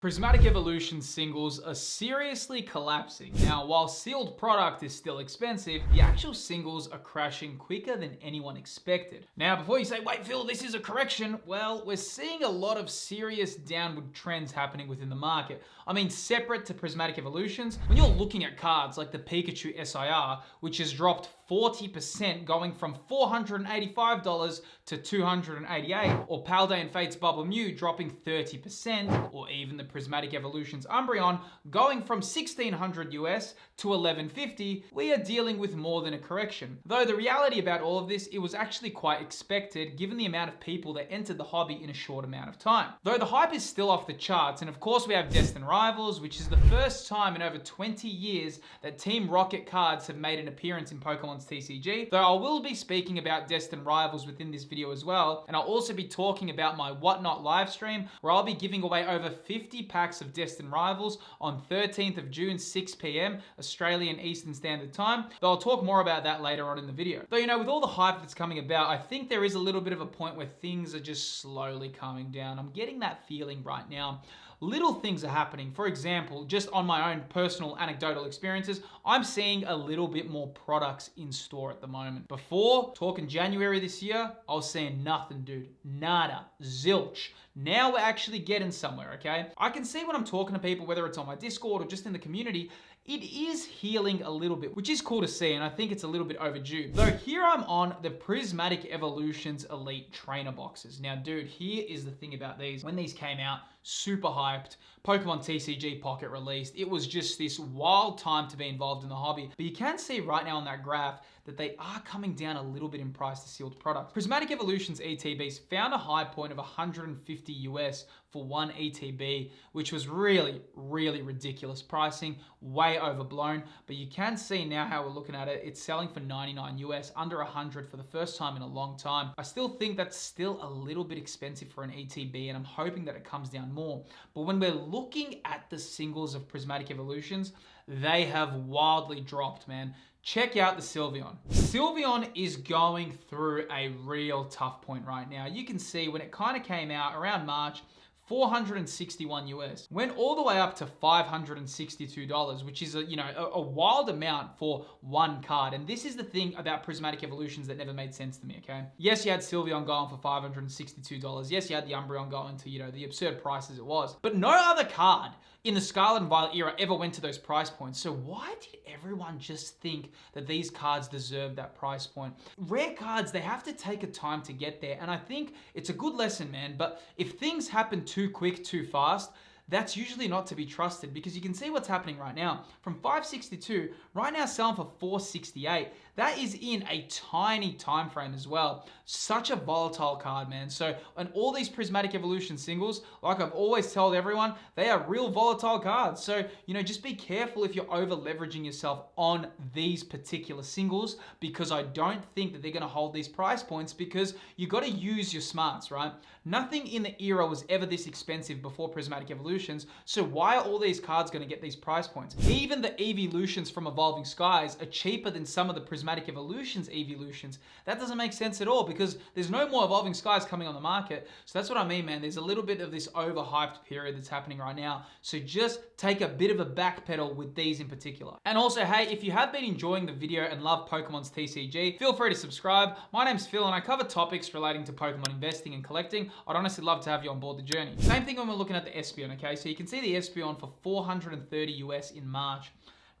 Prismatic Evolutions singles are seriously collapsing. Now, while sealed product is still expensive, the actual singles are crashing quicker than anyone expected. Now, before you say, wait Phil, this is a correction, well, we're seeing a lot of serious downward trends happening within the market. I mean, separate to Prismatic Evolutions, when you're looking at cards like the Pikachu SIR, which has dropped 40%, going from $485 to $288, or Paldean Fate's Bubble Mew dropping 30%, or even the Prismatic Evolutions Umbreon going from $1,600 US to $1,150, we are dealing with more than a correction. Though the reality about all of this, it was actually quite expected given the amount of people that entered the hobby in a short amount of time. Though the hype is still off the charts, and of course we have Destined Rivals, which is the first time in over 20 years that Team Rocket cards have made an appearance in Pokemon's TCG, though I will be speaking about Destined Rivals within this video as well, and I'll also be talking about my Whatnot live stream where I'll be giving away over 50 packs of Destined Rivals on 13th of June, 6 PM, Australian Eastern Standard Time, though I'll talk more about that later on in the video. Though, you know, with all the hype that's coming about, I think there is a little bit of a point where things are just slowly calming down. I'm getting that feeling right now. Little things are happening. For example, just on my own personal anecdotal experiences, I'm seeing a little bit more products in store at the moment. Before, talking January this year, I was seeing nothing, dude. Nada. Zilch. Now we're actually getting somewhere, okay? I can see when I'm talking to people, whether it's on my Discord or just in the community, it is healing a little bit, which is cool to see, and I think it's a little bit overdue. Though here I'm on the Prismatic Evolutions Elite Trainer boxes. Now, dude, here is the thing about these. When these came out, super hyped, Pokemon TCG Pocket released, it was just this wild time to be involved in the hobby. But you can see right now on that graph that they are coming down a little bit in price to sealed products. Prismatic Evolutions ETBs found a high point of 150 US for one ETB, which was really, really ridiculous pricing, way overblown. But you can see now how we're looking at it. It's selling for 99 US, under 100 for the first time in a long time. I still think that's still a little bit expensive for an ETB, and I'm hoping that it comes down more. But when we're looking at the singles of Prismatic Evolutions, they have wildly dropped, man. Check out the Sylveon. Sylveon is going through a real tough point right now. You can see when it kind of came out around March, 461 US. Went all the way up to $562, which is a wild amount for one card. And this is the thing about Prismatic Evolutions that never made sense to me, okay? Yes, you had Sylveon going for $562. Yes, you had the Umbreon going to, the absurd prices it was. But no other card in the Scarlet and Violet era ever went to those price points. So why did everyone just think that these cards deserve that price point? Rare cards, they have to take a time to get there. And I think it's a good lesson, man. But if things happen too quick, too fast, that's usually not to be trusted, because you can see what's happening right now. From 562, right now selling for 468. That is in a tiny time frame as well. Such a volatile card, man. So, and all these Prismatic Evolution singles, like I've always told everyone, they are real volatile cards. So, just be careful if you're over leveraging yourself on these particular singles, because I don't think that they're going to hold these price points, because you got to use your smarts, right? Nothing in the era was ever this expensive before Prismatic Evolutions. So why are all these cards going to get these price points? Even the Eeveelutions from Evolving Skies are cheaper than some of the Prismatic Evolutions Eeveelutions. That doesn't make sense at all, because there's no more Evolving Skies coming on the market. So that's what I mean, man. There's a little bit of this overhyped period that's happening right now. So just take a bit of a backpedal with these in particular. And also, hey, if you have been enjoying the video and love Pokemon's TCG, feel free to subscribe. My name's Phil, and I cover topics relating to Pokemon investing and collecting. I'd honestly love to have you on board the journey. Same thing when we're looking at the Espeon, okay? So you can see the Espeon for 430 US in March.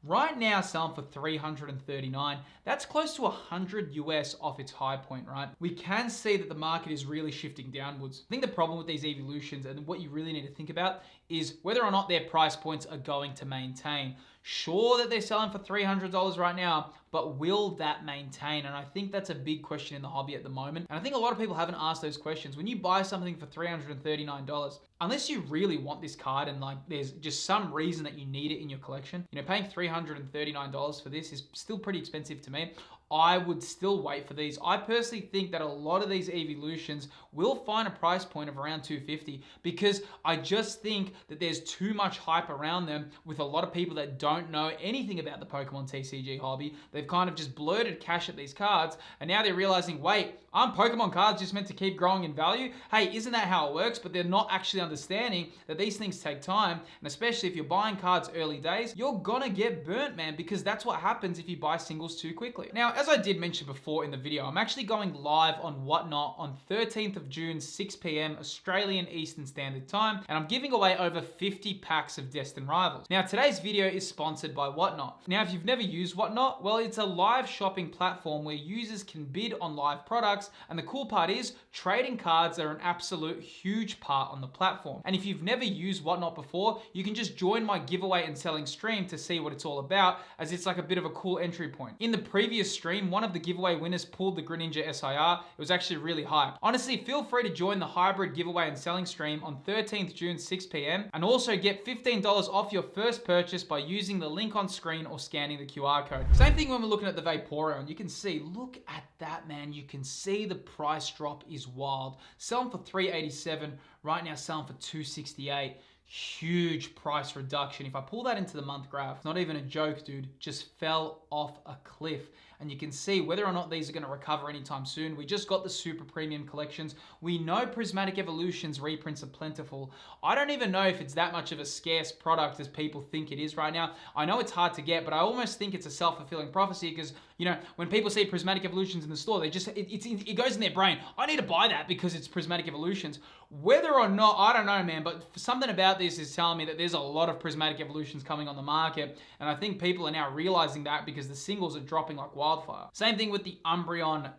Right now selling for 339. That's close to 100 US off its high point, right? We can see that the market is really shifting downwards. I think the problem with these Eeveelutions, and what you really need to think about, is whether or not their price points are going to maintain. Sure that they're selling for $300 right now, but will that maintain? And I think that's a big question in the hobby at the moment. And I think a lot of people haven't asked those questions. When you buy something for $339, unless you really want this card and there's just some reason that you need it in your collection, paying $339 for this is still pretty expensive to me. I would still wait for these. I personally think that a lot of these Eeveelutions will find a price point of around $250 because I just think that there's too much hype around them with a lot of people that don't know anything about the Pokemon TCG hobby. They've kind of just blurted cash at these cards, and now they're realizing, wait, aren't Pokemon cards just meant to keep growing in value? Hey, isn't that how it works? But they're not actually understanding that these things take time, and especially if you're buying cards early days, you're gonna get burnt, man, because that's what happens if you buy singles too quickly. Now, as I did mention before in the video, I'm actually going live on Whatnot on 13th of June, 6 p.m. Australian Eastern Standard Time, and I'm giving away over 50 packs of Destined Rivals. Now, today's video is sponsored by Whatnot. Now, if you've never used Whatnot, well, it's a live shopping platform where users can bid on live products, and the cool part is trading cards are an absolute huge part on the platform. And if you've never used Whatnot before, you can just join my giveaway and selling stream to see what it's all about, as it's like a bit of a cool entry point. In the previous stream, one of the giveaway winners pulled the Greninja SIR. It was actually really hype. Honestly, feel free to join the hybrid giveaway and selling stream on 13th June, 6 p.m. and also get $15 off your first purchase by using the link on screen or scanning the QR code. Same thing when we're looking at the Vaporeon. You can see, look at that, man. You can see the price drop is wild. Selling for $387, right now selling for $268. Huge price reduction. If I pull that into the month graph, not even a joke, dude, just fell off a cliff. And you can see whether or not these are going to recover anytime soon. We just got the super premium collections. We know Prismatic Evolutions reprints are plentiful. I don't even know if it's that much of a scarce product as people think it is right now. I know it's hard to get, but I almost think it's a self-fulfilling prophecy because, you know, when people see Prismatic Evolutions in the store, they just, it goes in their brain. I need to buy that because it's Prismatic Evolutions. Whether or not, I don't know, man, but something about this is telling me that there's a lot of Prismatic Evolutions coming on the market. And I think people are now realizing that because the singles are dropping like wildfire. Same thing with the Umbreon,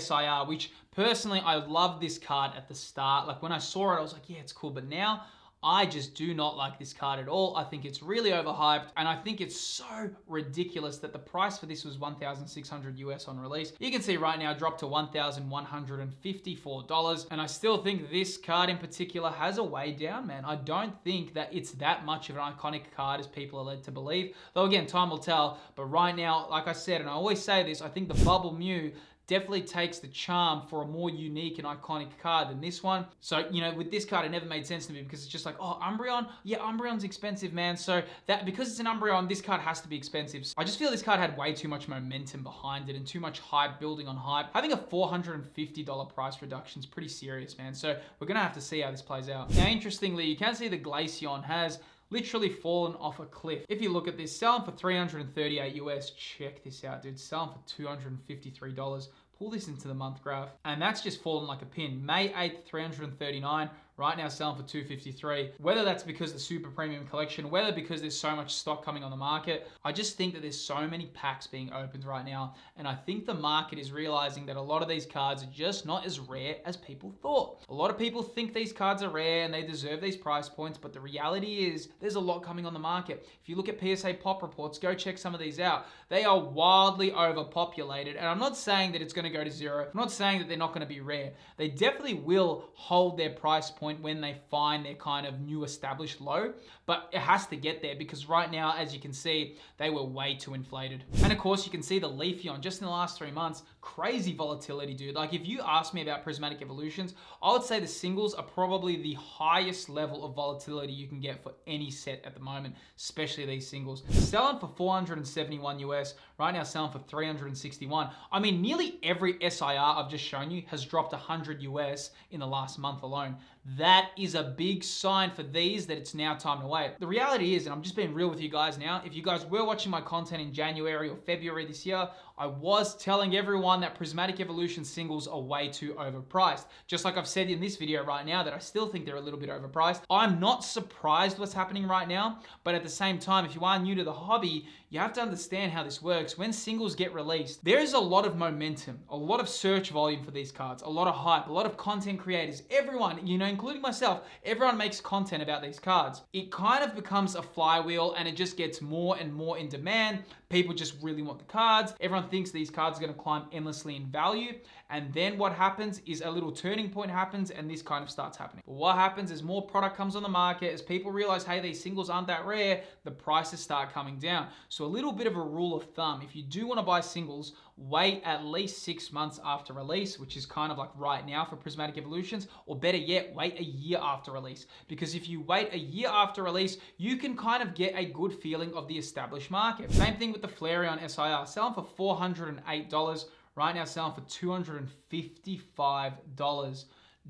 SIR, which personally, I loved this card at the start. Like when I saw it, I was like, yeah, it's cool. But now I just do not like this card at all. I think it's really overhyped, and I think it's so ridiculous that the price for this was $1,600 US on release. You can see right now dropped to $1,154, and I still think this card in particular has a way down, man. I don't think that it's that much of an iconic card as people are led to believe. Though again, time will tell, but right now, like I said, and I always say this, I think the Bubble Mew definitely takes the charm for a more unique and iconic card than this one. So, with this card, it never made sense to me because it's just like, oh, Umbreon? Yeah, Umbreon's expensive, man. So that because it's an Umbreon, this card has to be expensive. So I just feel this card had way too much momentum behind it and too much hype building on hype. Having a $450 price reduction is pretty serious, man. So we're going to have to see how this plays out. Now, interestingly, you can see the Glaceon has literally fallen off a cliff. If you look at this, selling for $338 US, check this out, dude. Selling for $253. Pull this into the month graph, and that's just fallen like a pin. May 8th, $339. Right now selling for $253. Whether that's because the super premium collection, whether because there's so much stock coming on the market, I just think that there's so many packs being opened right now. And I think the market is realizing that a lot of these cards are just not as rare as people thought. A lot of people think these cards are rare and they deserve these price points, but the reality is there's a lot coming on the market. If you look at PSA pop reports, go check some of these out. They are wildly overpopulated. And I'm not saying that it's going to go to zero. I'm not saying that they're not going to be rare. They definitely will hold their price point when they find their kind of new established low, but it has to get there because right now, as you can see, they were way too inflated. And of course, you can see the Leafeon just in the last 3 months, crazy volatility, dude. Like if you ask me about Prismatic Evolutions, I would say the singles are probably the highest level of volatility you can get for any set at the moment, especially these singles. Selling for $471 US, right now selling for $361. I mean, nearly every SIR I've just shown you has dropped 100 US in the last month alone. That is a big sign for these that it's now time to wait. The reality is, and I'm just being real with you guys now, if you guys were watching my content in January or February this year, I was telling everyone that Prismatic Evolutions singles are way too overpriced. Just like I've said in this video right now that I still think they're a little bit overpriced. I'm not surprised what's happening right now, but at the same time, if you are new to the hobby, you have to understand how this works. When singles get released, there is a lot of momentum, a lot of search volume for these cards, a lot of hype, a lot of content creators, everyone, including myself, everyone makes content about these cards. It kind of becomes a flywheel and it just gets more and more in demand. People just really want the cards. Everyone thinks these cards are going to climb endlessly in value. And then what happens is a little turning point happens and this kind of starts happening. But what happens is more product comes on the market, as people realize, hey, these singles aren't that rare, the prices start coming down. So a little bit of a rule of thumb, if you do want to buy singles, wait at least 6 months after release, which is kind of like right now for Prismatic Evolutions, or better yet, wait a year after release. Because if you wait a year after release, you can kind of get a good feeling of the established market. Same thing with the Flareon SIR, selling for $408, right now selling for $255.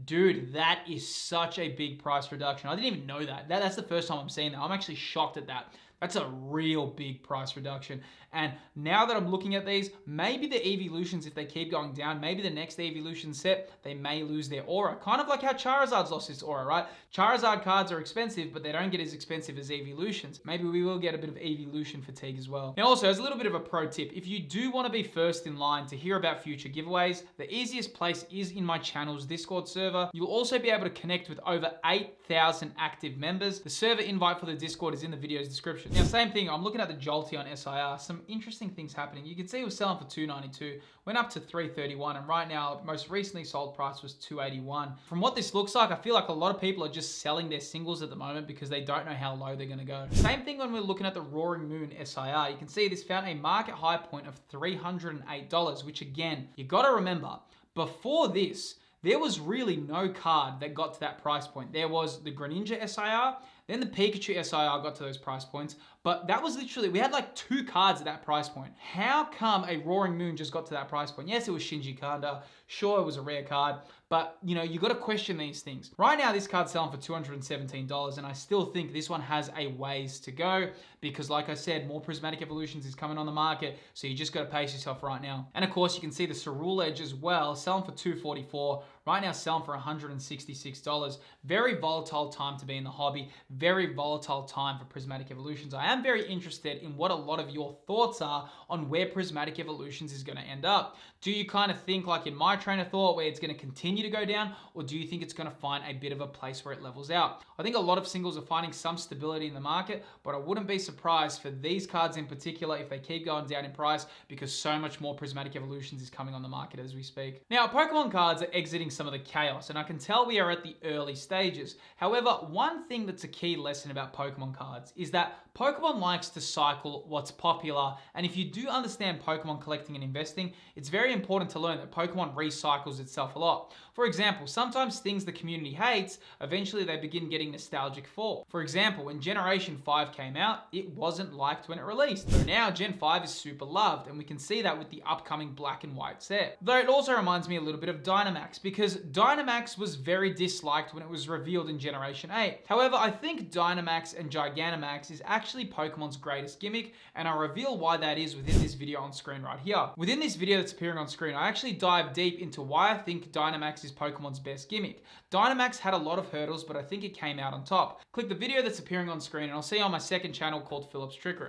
Dude, that is such a big price reduction. I didn't even know that. That's the first time I'm seeing that. I'm actually shocked at that. That's a real big price reduction. And now that I'm looking at these, maybe the Eeveelutions, if they keep going down, maybe the next Eeveelution set, they may lose their aura. Kind of like how Charizard's lost its aura, right? Charizard cards are expensive, but they don't get as expensive as Eeveelutions. Maybe we will get a bit of Eeveelution fatigue as well. Now also, as a little bit of a pro tip, if you do want to be first in line to hear about future giveaways, the easiest place is in my channel's Discord server. You'll also be able to connect with over 8,000 active members. The server invite for the Discord is in the video's description. Now, same thing, I'm looking at the Jolteon SIR, some interesting things happening. You can see it was selling for $292, went up to $331, and right now, most recently sold price was $281. From what this looks like, I feel like a lot of people are just selling their singles at the moment because they don't know how low they're gonna go. Same thing when we're looking at the Roaring Moon SIR. You can see this found a market high point of $308, which again, you gotta remember, before this, there was really no card that got to that price point. There was the Greninja SIR, then the Pikachu SIR got to those price points, but that was literally, we had like 2 cards at that price point. How come a Roaring Moon just got to that price point? Yes, it was Shinji Kanda. Sure, it was a rare card, but you know, you got to question these things. Right now, this card's selling for $217, and I still think this one has a ways to go because like I said, more Prismatic Evolutions is coming on the market, so you just got to pace yourself right now. And of course, you can see the Ceruledge as well, selling for $244, right now selling for $166. Very volatile time to be in the hobby, very volatile time for Prismatic Evolutions. I am very interested in what a lot of your thoughts are on where Prismatic Evolutions is going to end up. Do you kind of think like in my train of thought where it's going to continue to go down, or do you think it's going to find a bit of a place where it levels out? I think a lot of singles are finding some stability in the market, but I wouldn't be surprised for these cards in particular if they keep going down in price because so much more Prismatic Evolutions is coming on the market as we speak. Now, Pokemon cards are exiting some of the chaos, and I can tell we are at the early stages. However, one thing that's a key lesson about Pokemon cards is that Pokemon likes to cycle what's popular, and if you do understand Pokemon collecting and investing, it's very important to learn that Pokemon recycles itself a lot. For example, sometimes things the community hates, eventually they begin getting nostalgic for. For example, when Generation 5 came out, it wasn't liked when it released. So now Gen 5 is super loved, and we can see that with the upcoming Black and White set. Though it also reminds me a little bit of Dynamax, because Dynamax was very disliked when it was revealed in Generation 8. However, I think Dynamax and Gigantamax is actually Pokemon's greatest gimmick, and I'll reveal why that is within this video on screen right here. Within this video that's appearing on screen, I actually dive deep into why I think Dynamax is Pokemon's best gimmick. Dynamax had a lot of hurdles, but I think it came out on top. Click the video that's appearing on screen, and I'll see you on my second channel called Philip's Trickery.